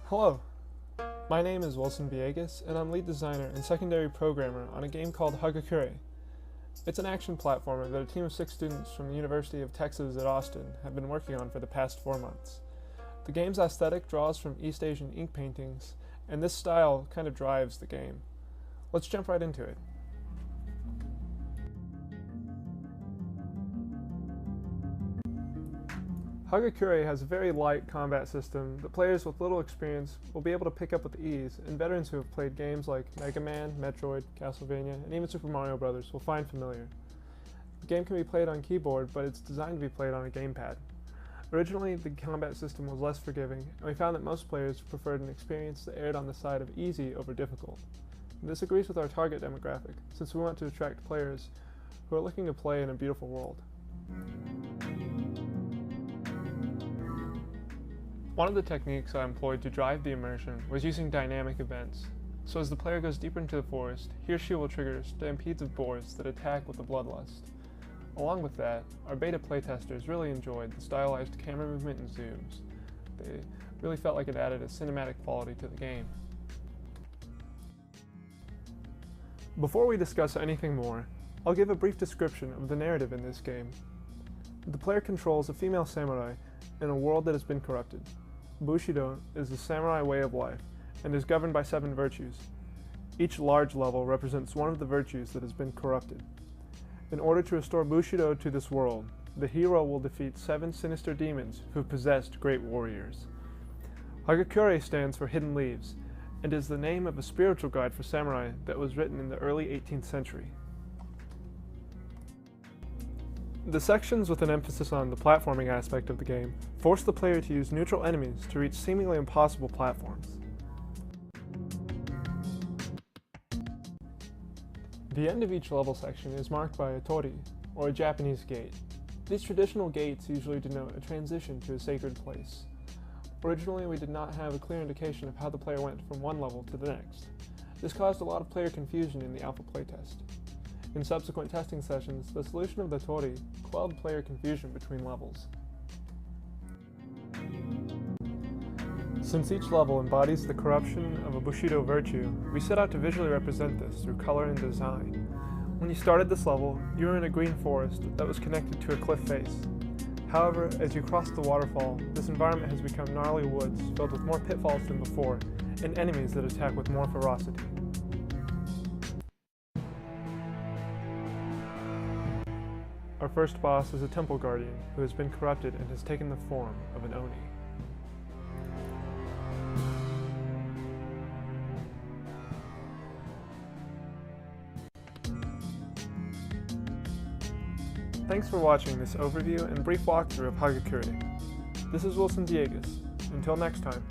Hello, my name is Wilson Villegas, and I'm lead designer and secondary programmer on a game called Hagakure. It's an action platformer that a team of 6 students from the University of Texas at Austin have been working on for the past 4 months. The game's aesthetic draws from East Asian ink paintings, and this style kind of drives the game. Let's jump right into it. Hagakure has a very light combat system that players with little experience will be able to pick up with ease, and veterans who have played games like Mega Man, Metroid, Castlevania, and even Super Mario Bros. Will find familiar. The game can be played on keyboard, but it's designed to be played on a gamepad. Originally, the combat system was less forgiving, and we found that most players preferred an experience that erred on the side of easy over difficult. And this agrees with our target demographic, since we want to attract players who are looking to play in a beautiful world. One of the techniques I employed to drive the immersion was using dynamic events. So as the player goes deeper into the forest, he or she will trigger stampedes of boars that attack with a bloodlust. Along with that, our beta playtesters really enjoyed the stylized camera movement and zooms. They really felt like it added a cinematic quality to the game. Before we discuss anything more, I'll give a brief description of the narrative in this game. The player controls a female samurai in a world that has been corrupted. Bushido is the samurai way of life and is governed by 7 virtues. Each large level represents one of the virtues that has been corrupted. In order to restore Bushido to this world, the hero will defeat 7 sinister demons who possessed great warriors. Hagakure stands for Hidden Leaves and is the name of a spiritual guide for samurai that was written in the early 18th century. The sections with an emphasis on the platforming aspect of the game force the player to use neutral enemies to reach seemingly impossible platforms. The end of each level section is marked by a tori, or a Japanese gate. These traditional gates usually denote a transition to a sacred place. Originally, we did not have a clear indication of how the player went from one level to the next. This caused a lot of player confusion in the alpha playtest. In subsequent testing sessions, the solution of the tori quelled player confusion between levels. Since each level embodies the corruption of a Bushido virtue, we set out to visually represent this through color and design. When you started this level, you were in a green forest that was connected to a cliff face. However, as you crossed the waterfall, this environment has become gnarly woods filled with more pitfalls than before, and enemies that attack with more ferocity. Our first boss is a temple guardian who has been corrupted and has taken the form of an Oni. Thanks for watching this overview and brief walkthrough of Hagakure. This is Wilson Villegas. Until next time.